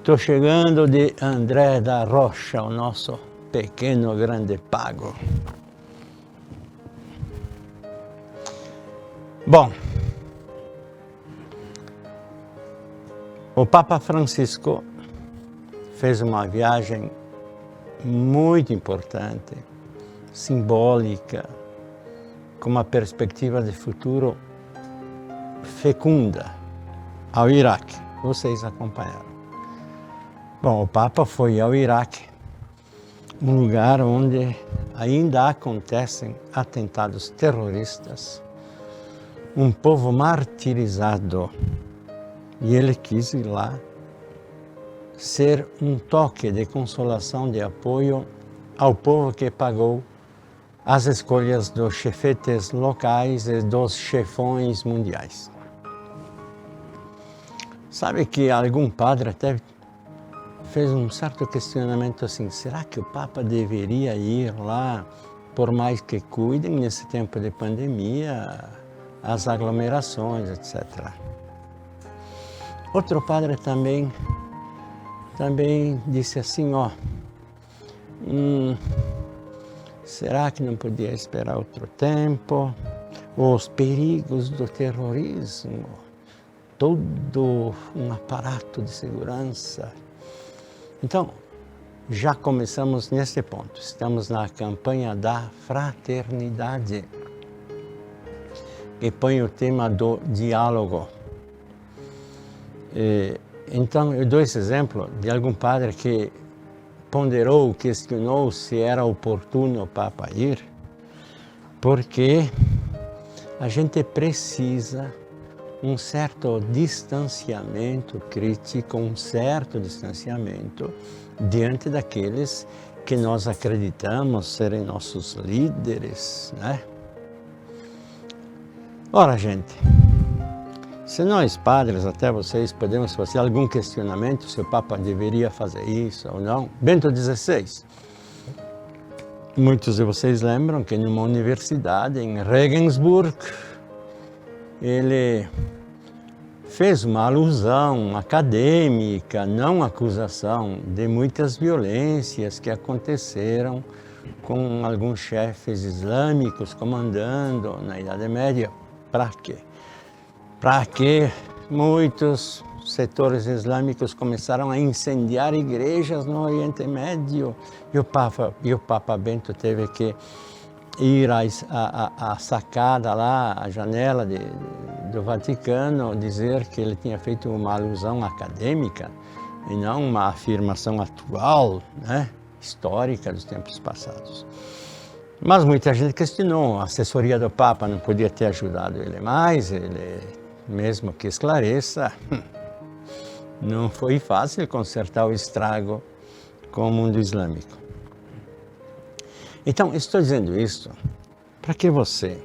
Estou chegando de André da Rocha, o nosso pequeno grande pago. Bom, o Papa Francisco fez uma viagem muito importante, simbólica, com uma perspectiva de futuro fecunda ao Iraque. Vocês acompanharam. Bom, o Papa foi ao Iraque, um lugar onde ainda acontecem atentados terroristas, um povo martirizado, e ele quis ir lá ser um toque de consolação, de apoio ao povo que pagou as escolhas dos chefetes locais e dos chefões mundiais. Sabe que algum padre até fez um certo questionamento assim, será que o Papa deveria ir lá, por mais que cuidem nesse tempo de pandemia, as aglomerações, etc. Outro padre também disse assim, será que não podia esperar outro tempo? Os perigos do terrorismo, todo um aparato de segurança. Então, já começamos nesse ponto. Estamos na campanha da fraternidade, que põe o tema do diálogo. Então, eu dou esse exemplo de algum padre que ponderou, questionou se era oportuno o Papa ir, porque a gente precisa um certo distanciamento crítico, um certo distanciamento diante daqueles que nós acreditamos serem nossos líderes, né? Ora, gente, se nós padres, até vocês, podemos fazer algum questionamento se o Papa deveria fazer isso ou não. Bento XVI, muitos de vocês lembram que numa universidade em Regensburg, ele fez uma alusão acadêmica, não acusação, de muitas violências que aconteceram com alguns chefes islâmicos comandando na Idade Média. Para quê? Para que muitos setores islâmicos começaram a incendiar igrejas no Oriente Médio e o Papa Bento teve que ir à sacada lá, à janela do Vaticano, dizer que ele tinha feito uma alusão acadêmica e não uma afirmação atual, né, histórica dos tempos passados. Mas muita gente questionou, a assessoria do Papa não podia ter ajudado ele mais, ele mesmo que esclareça, não foi fácil consertar o estrago com o mundo islâmico. Então, estou dizendo isso para que você,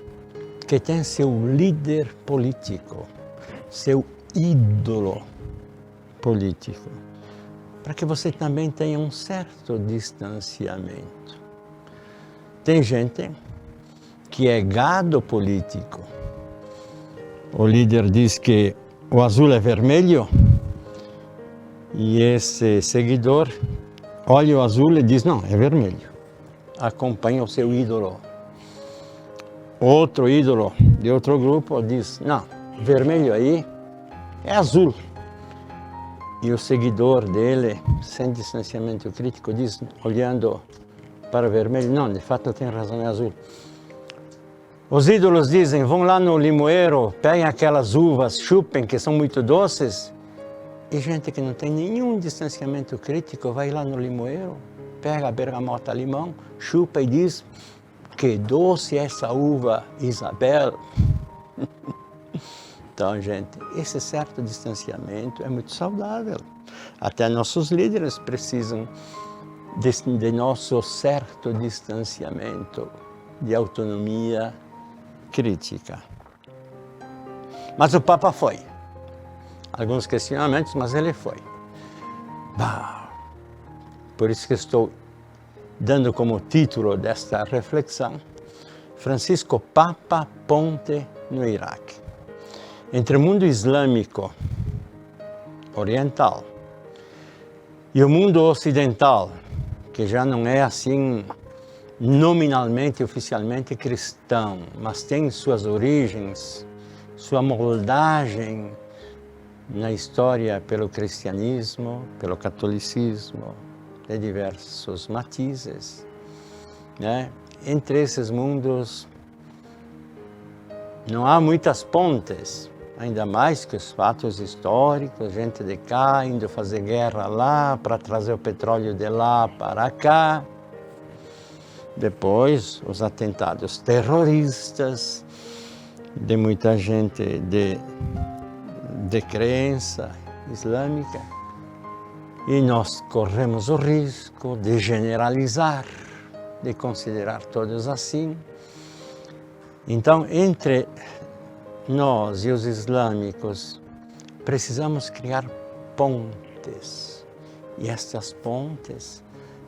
que tem seu líder político, seu ídolo político, para que você também tenha um certo distanciamento. Tem gente que é gado político. O líder diz que o azul é vermelho e esse seguidor olha o azul e diz, não, é vermelho. Acompanha o seu ídolo. Outro ídolo de outro grupo diz, não, vermelho aí é azul. E o seguidor dele, sem distanciamento crítico, diz, olhando para o vermelho, não, de fato tem razão, é azul. Os ídolos dizem, vão lá no limoeiro, peguem aquelas uvas, chupem, que são muito doces. E gente que não tem nenhum distanciamento crítico vai lá no limoeiro, pega a bergamota limão, chupa e diz, que doce essa uva, Isabel. Então, gente, esse certo distanciamento é muito saudável. Até nossos líderes precisam de nosso certo distanciamento, de autonomia crítica. Mas o Papa foi. Alguns questionamentos, mas ele foi. Por isso que estou dando como título desta reflexão, Francisco Papa Ponte no Iraque. Entre o mundo islâmico oriental E o mundo ocidental, que já não é assim nominalmente, oficialmente cristão, mas tem suas origens, sua moldagem na história pelo cristianismo, pelo catolicismo, de diversos matizes, né? Entre esses mundos não há muitas pontes, ainda mais que os fatos históricos, gente de cá indo fazer guerra lá para trazer o petróleo de lá para cá. Depois, os atentados terroristas de muita gente de crença islâmica. E nós corremos o risco de generalizar, de considerar todos assim. Então, entre nós e os islâmicos, precisamos criar pontes. E estas pontes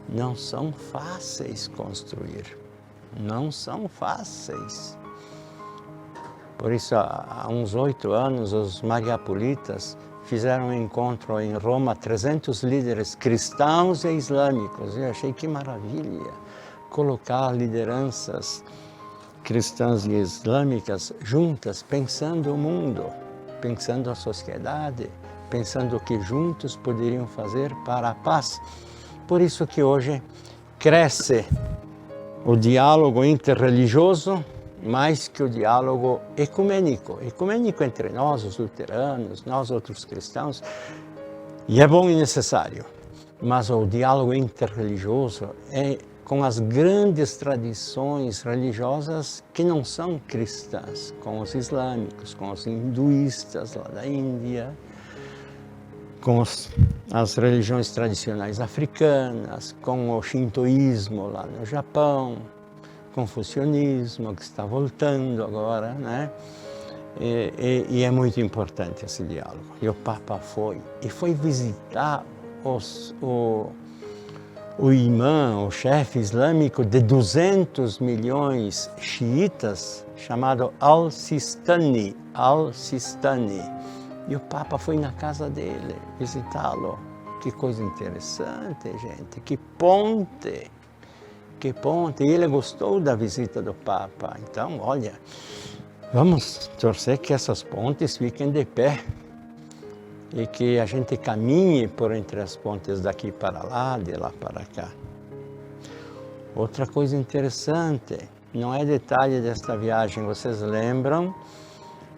não são fáceis construir. Não são fáceis. Por isso, há uns 8 anos, os Mariapolitas fizeram um encontro em Roma, 300 líderes cristãos e islâmicos. Eu achei que maravilha colocar lideranças cristãs e islâmicas juntas, pensando o mundo, pensando a sociedade, pensando o que juntos poderiam fazer para a paz. Por isso que hoje cresce o diálogo interreligioso mais que o diálogo ecumênico. Ecumênico entre nós, os luteranos, nós outros cristãos, e é bom e necessário. Mas o diálogo interreligioso é com as grandes tradições religiosas que não são cristãs, com os islâmicos, com os hinduístas lá da Índia, com as religiões tradicionais africanas, com o shintoísmo lá no Japão, confucionismo que está voltando agora, né? E é muito importante esse diálogo. E o Papa foi visitar o imã, o chefe islâmico de 200 milhões xiitas, chamado Al-Sistani. E o Papa foi na casa dele visitá-lo. Que coisa interessante, gente, que ponte. Que ponte, e ele gostou da visita do Papa. Então, olha, vamos torcer que essas pontes fiquem de pé e que a gente caminhe por entre as pontes daqui para lá, de lá para cá. Outra coisa interessante, não é detalhe desta viagem, vocês lembram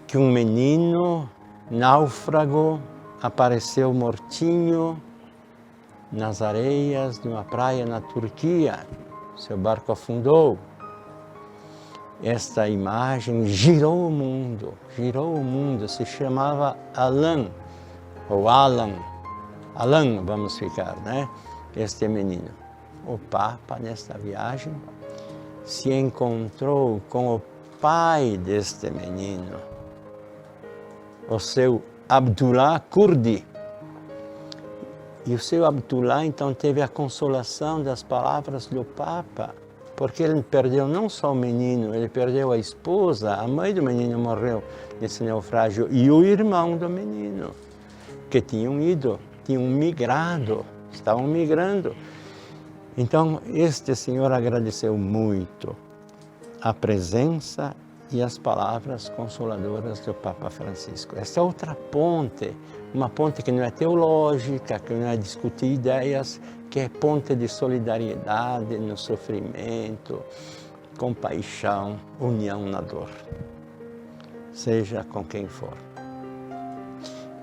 que um menino náufrago apareceu mortinho nas areias de uma praia na Turquia. Seu barco afundou. Esta imagem girou o mundo, se chamava Alan, ou Alan, vamos ficar, né? Este menino. O Papa, nesta viagem, se encontrou com o pai deste menino, o seu Abdullah Kurdi. E o seu Abdullah, então, teve a consolação das palavras do Papa, porque ele perdeu não só o menino, ele perdeu a esposa, a mãe do menino morreu nesse naufrágio, e o irmão do menino, que tinham migrado, estavam migrando. Então, este senhor agradeceu muito a presença e as palavras consoladoras do Papa Francisco. Essa outra ponte, uma ponte que não é teológica, que não é discutir ideias, que é ponte de solidariedade no sofrimento, compaixão, união na dor, seja com quem for.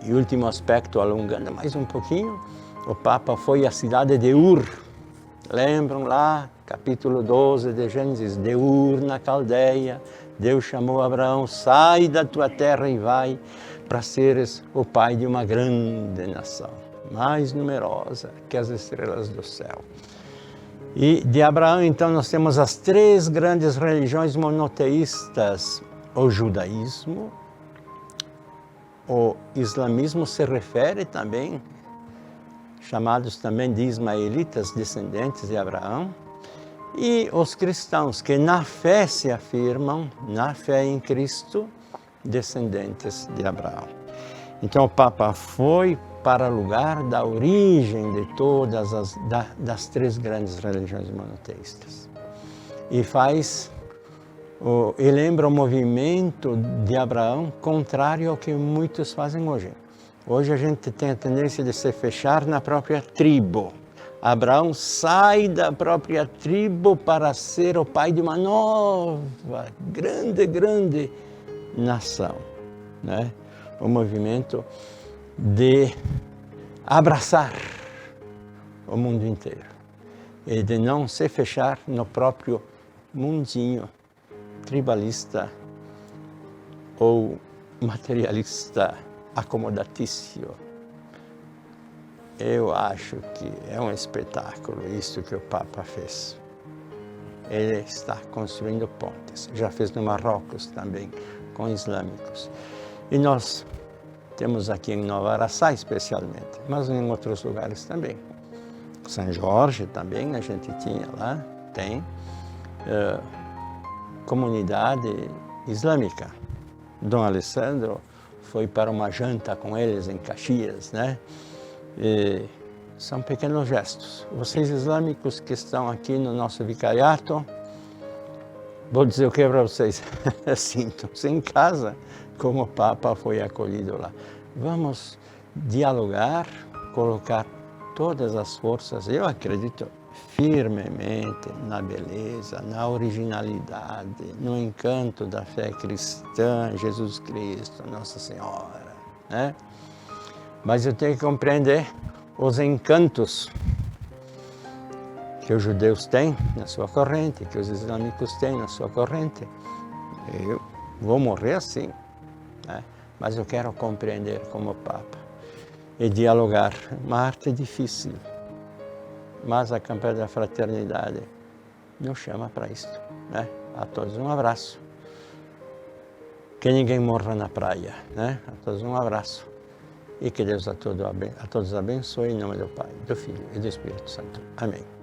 E último aspecto, alongando mais um pouquinho, o Papa foi à cidade de Ur. Lembram lá, capítulo 12 de Gênesis, de Ur, na Caldeia, Deus chamou Abraão, sai da tua terra e vai para seres o pai de uma grande nação, mais numerosa que as estrelas do céu. E de Abraão, então, nós temos as 3 grandes religiões monoteístas, o judaísmo, o islamismo se refere também, chamados também de ismaelitas, descendentes de Abraão, e os cristãos que na fé se afirmam, na fé em Cristo, descendentes de Abraão. Então o Papa foi para o lugar da origem de todas das três grandes religiões monoteístas. E lembra o movimento de Abraão contrário ao que muitos fazem hoje. Hoje a gente tem a tendência de se fechar na própria tribo. Abraão sai da própria tribo para ser o pai de uma nova, grande nação, né? O movimento de abraçar o mundo inteiro e de não se fechar no próprio mundinho tribalista ou materialista acomodatício. Eu acho que é um espetáculo isso que o Papa fez. Ele está construindo pontes. Já fez no Marrocos também, com islâmicos. E nós temos aqui em Nova Araçá especialmente, mas em outros lugares também. São Jorge também a gente tinha lá, tem comunidade islâmica. Dom Alessandro foi para uma janta com eles em Caxias, né? E são pequenos gestos. Vocês islâmicos que estão aqui no nosso vicariato, vou dizer o que para vocês, sintam-se em casa, como o Papa foi acolhido lá. Vamos dialogar, colocar todas as forças, eu acredito firmemente na beleza, na originalidade, no encanto da fé cristã, Jesus Cristo, Nossa Senhora, né? Mas eu tenho que compreender os encantos que os judeus têm na sua corrente, que os islâmicos têm na sua corrente. Eu vou morrer assim, né? Mas eu quero compreender como Papa e dialogar. Uma arte difícil, mas a campanha da fraternidade nos chama para isto, né? A todos um abraço. Que ninguém morra na praia, né? A todos um abraço. E que Deus a todos abençoe em nome do Pai, do Filho e do Espírito Santo. Amém.